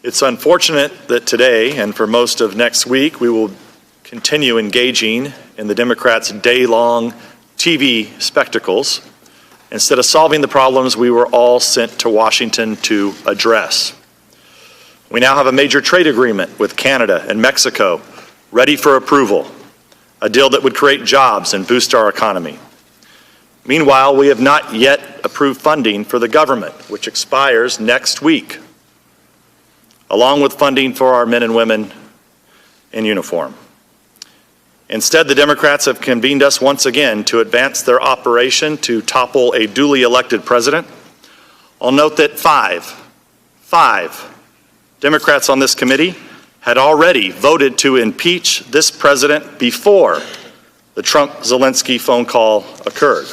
It's unfortunate that today and for most of next week, we will continue engaging in the Democrats' day-long TV spectacles instead of solving the problems we were all sent to Washington to address. We now have a major trade agreement with Canada and Mexico ready for approval, a deal that would create jobs and boost our economy. Meanwhile, we have not yet approved funding for the government, which expires next week, along with funding for our men and women in uniform. Instead, the Democrats have convened us once again to advance their operation to topple a duly elected president. I'll note that five Democrats on this committee had already voted to impeach this president before the Trump-Zelensky phone call occurred.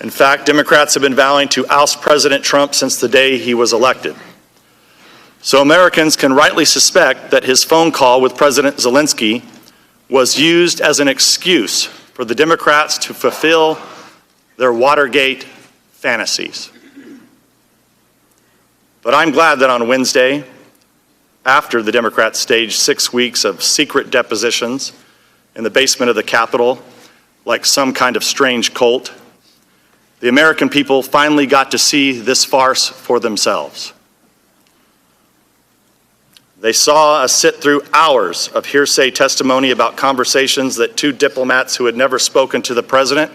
In fact, Democrats have been vowing to oust President Trump since the day he was elected. So Americans can rightly suspect that his phone call with President Zelensky was used as an excuse for the Democrats to fulfill their Watergate fantasies. But I'm glad that on Wednesday, after the Democrats staged 6 weeks of secret depositions in the basement of the Capitol, like some kind of strange cult, the American people finally got to see this farce for themselves. They saw us sit through hours of hearsay testimony about conversations that two diplomats who had never spoken to the president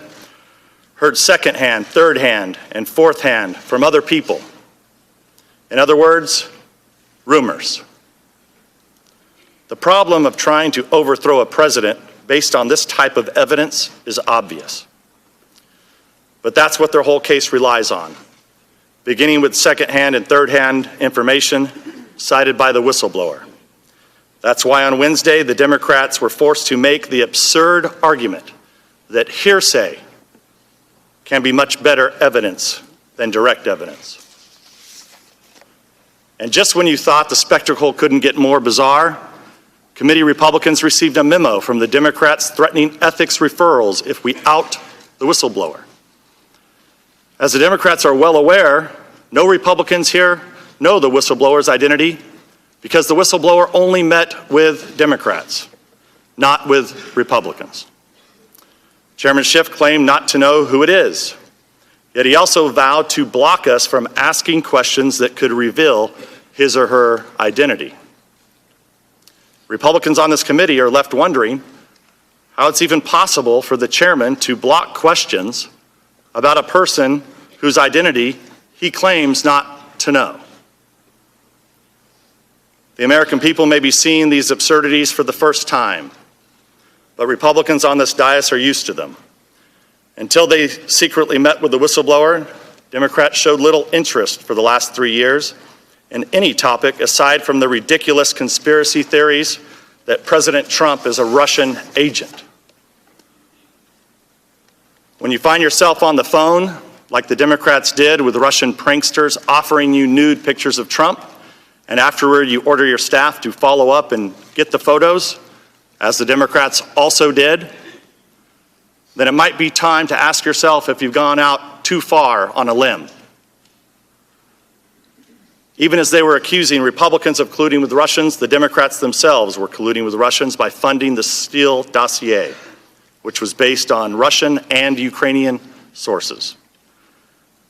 heard secondhand, third-hand, and fourth-hand from other people. In other words, rumors. The problem of trying to overthrow a president based on this type of evidence is obvious. But that's what their whole case relies on, beginning with second-hand and third-hand information cited by the whistleblower. That's why on Wednesday, the Democrats were forced to make the absurd argument that hearsay can be much better evidence than direct evidence. And just when you thought the spectacle couldn't get more bizarre, committee Republicans received a memo from the Democrats threatening ethics referrals if we out the whistleblower. As the Democrats are well aware, no Republicans here know the whistleblower's identity because the whistleblower only met with Democrats, not with Republicans. Chairman Schiff claimed not to know who it is, yet he also vowed to block us from asking questions that could reveal his or her identity. Republicans on this committee are left wondering how it's even possible for the chairman to block questions about a person whose identity he claims not to know. The American people may be seeing these absurdities for the first time, but Republicans on this dais are used to them. Until they secretly met with the whistleblower, Democrats showed little interest for the last 3 years in any topic aside from the ridiculous conspiracy theories that President Trump is a Russian agent. When you find yourself on the phone, like the Democrats did with Russian pranksters offering you nude pictures of Trump, and afterward you order your staff to follow up and get the photos, as the Democrats also did, then it might be time to ask yourself if you've gone out too far on a limb. Even as they were accusing Republicans of colluding with Russians, the Democrats themselves were colluding with Russians by funding the Steele dossier, which was based on Russian and Ukrainian sources.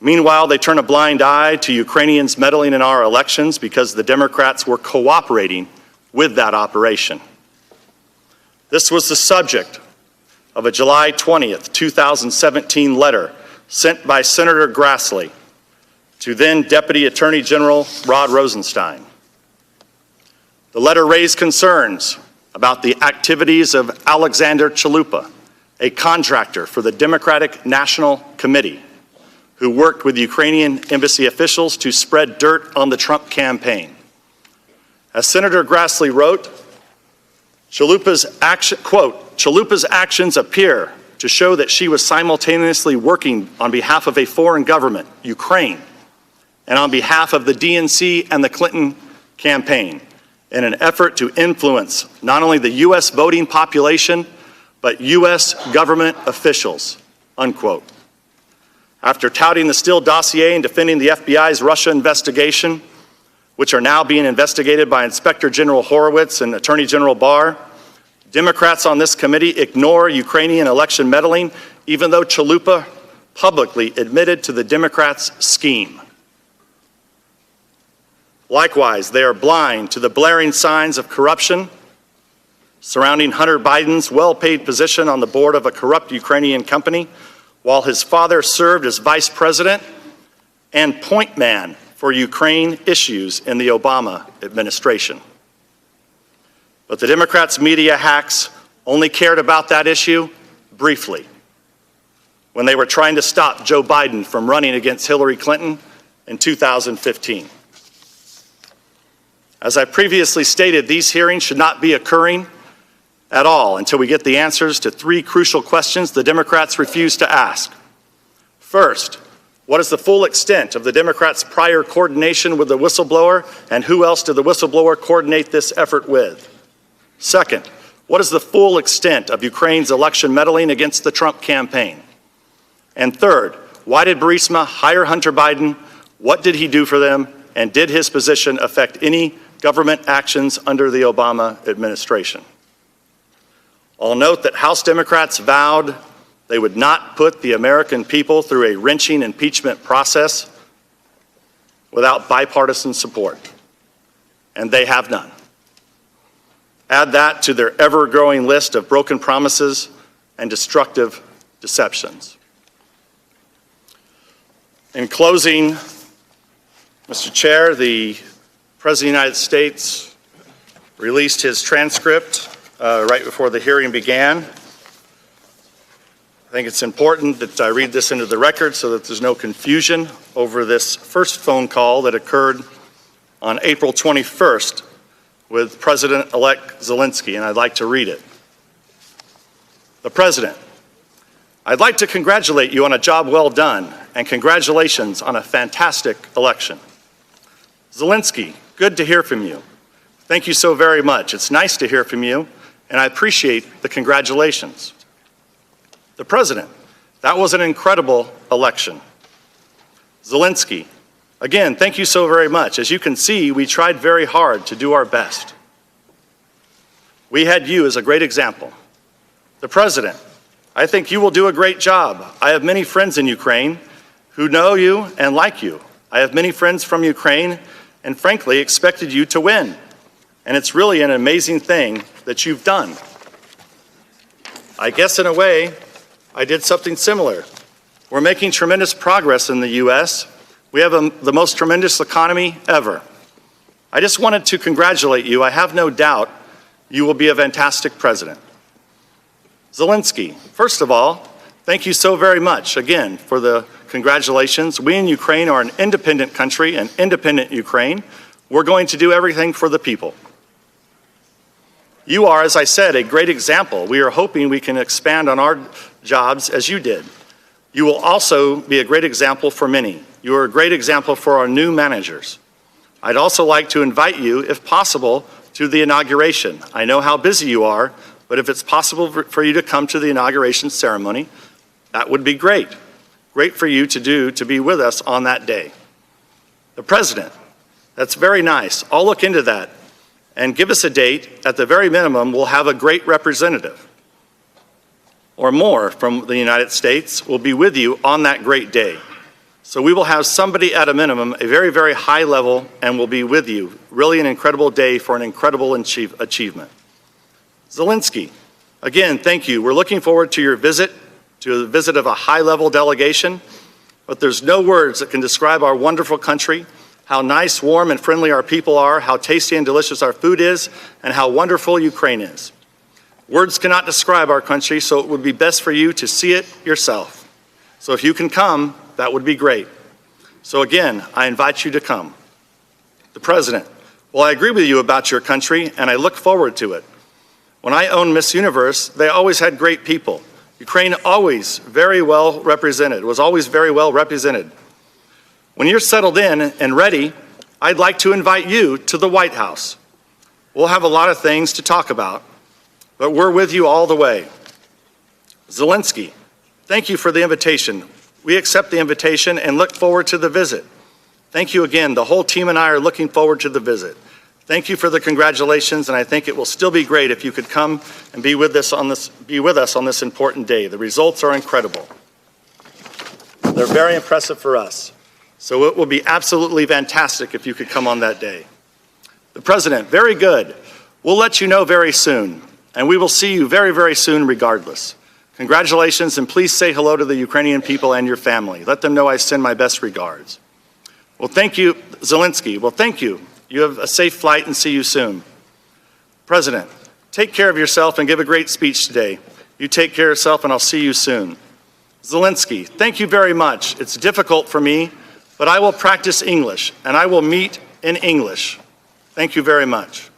Meanwhile, they turn a blind eye to Ukrainians meddling in our elections because the Democrats were cooperating with that operation. This was the subject of a July 20th, 2017 letter sent by Senator Grassley to then Deputy Attorney General Rod Rosenstein. The letter raised concerns about the activities of Alexander Chalupa, a contractor for the Democratic National Committee, who worked with Ukrainian embassy officials to spread dirt on the Trump campaign. As Senator Grassley wrote, Chalupa's actions appear to show that she was simultaneously working on behalf of a foreign government, Ukraine, and on behalf of the DNC and the Clinton campaign in an effort to influence not only the U.S. voting population, but U.S. government officials, unquote. After touting the Steele dossier and defending the FBI's Russia investigation, which are now being investigated by Inspector General Horowitz and Attorney General Barr. Democrats on this committee ignore Ukrainian election meddling, even though Chalupa publicly admitted to the Democrats' scheme. Likewise, they are blind to the blaring signs of corruption surrounding Hunter Biden's well-paid position on the board of a corrupt Ukrainian company, while his father served as vice president and point man for Ukraine issues in the Obama administration. But the Democrats' media hacks only cared about that issue briefly, when they were trying to stop Joe Biden from running against Hillary Clinton in 2015. As I previously stated, these hearings should not be occurring at all until we get the answers to three crucial questions the Democrats refuse to ask. First, what is the full extent of the Democrats' prior coordination with the whistleblower, and who else did the whistleblower coordinate this effort with? Second, what is the full extent of Ukraine's election meddling against the Trump campaign? And third, why did Burisma hire Hunter Biden? What did he do for them? And did his position affect any government actions under the Obama administration? I'll note that House Democrats vowed they would not put the American people through a wrenching impeachment process without bipartisan support, and they have none. Add that to their ever-growing list of broken promises and destructive deceptions. In closing, Mr. Chair, the President of the United States released his transcript right before the hearing began. I think it's important that I read this into the record so that there's no confusion over this first phone call that occurred on April 21st with President-elect Zelensky, and I'd like to read it. The President: I'd like to congratulate you on a job well done, and congratulations on a fantastic election. Zelensky, good to hear from you. Thank you so very much. It's nice to hear from you, and I appreciate the congratulations. The President: that was an incredible election. Zelensky: again, thank you so very much. As you can see, we tried very hard to do our best. We had you as a great example. The President: I think you will do a great job. I have many friends in Ukraine who know you and like you. I have many friends from Ukraine and frankly expected you to win. And it's really an amazing thing that you've done. I guess in a way, I did something similar. We're making tremendous progress in the U.S. We have the most tremendous economy ever. I just wanted to congratulate you. I have no doubt you will be a fantastic president. Zelensky: first of all, thank you so very much again for the congratulations. We in Ukraine are an independent country, an independent Ukraine. We're going to do everything for the people. You are, as I said, a great example. We are hoping we can expand on our jobs as you did. You will also be a great example for many. You are a great example for our new managers. I'd also like to invite you, if possible, to the inauguration. I know how busy you are, but if it's possible for you to come to the inauguration ceremony, that would be great. Great for you to be with us on that day. The President: that's very nice. I'll look into that and give us a date. At the very minimum, we'll have a great representative or more from the United States will be with you on that great day. So we will have somebody at a minimum, a very, very high level, and will be with you. Really an incredible day for an incredible achievement. Zelensky: again, thank you. We're looking forward to your visit, to the visit of a high-level delegation, but there's no words that can describe our wonderful country, how nice, warm, and friendly our people are, how tasty and delicious our food is, and how wonderful Ukraine is. Words cannot describe our country, so it would be best for you to see it yourself. So if you can come, that would be great. So again, I invite you to come. The President: well, I agree with you about your country, and I look forward to it. When I owned Miss Universe, they always had great people. Ukraine always very well represented, was always very well represented. When you're settled in and ready, I'd like to invite you to the White House. We'll have a lot of things to talk about, but we're with you all the way. Zelensky: thank you for the invitation. We accept the invitation and look forward to the visit. Thank you again. The whole team and I are looking forward to the visit. Thank you for the congratulations, and I think it will still be great if you could come and be with us on this important day. The results are incredible. They're very impressive for us. So it will be absolutely fantastic if you could come on that day. The President, very good. We'll let you know very soon, and we will see you very, very soon regardless. Congratulations, and please say hello to the Ukrainian people and your family. Let them know I send my best regards. Well, thank you, Zelensky. Well, thank you. You have a safe flight and see you soon. President, take care of yourself and give a great speech today. You take care of yourself and I'll see you soon. Zelensky, thank you very much. It's difficult for me, but I will practice English and I will meet in English. Thank you very much.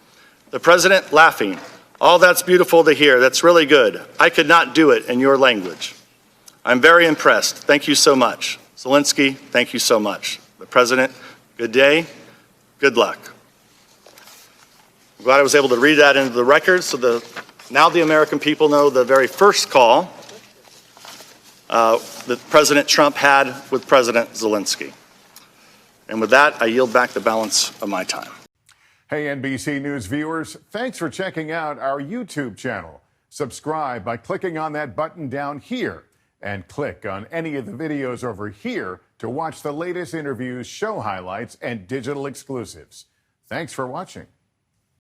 The President laughing. Oh, that's beautiful to hear. That's really good. I could not do it in your language. I'm very impressed. Thank you so much. Zelensky, thank you so much. The President, good day. Good luck. I'm glad I was able to read that into the record so now the American people know the very first call that President Trump had with President Zelensky. And with that, I yield back the balance of my time. Hey, NBC News viewers, thanks for checking out our YouTube channel. Subscribe by clicking on that button down here and click on any of the videos over here to watch the latest interviews, show highlights, and digital exclusives. Thanks for watching.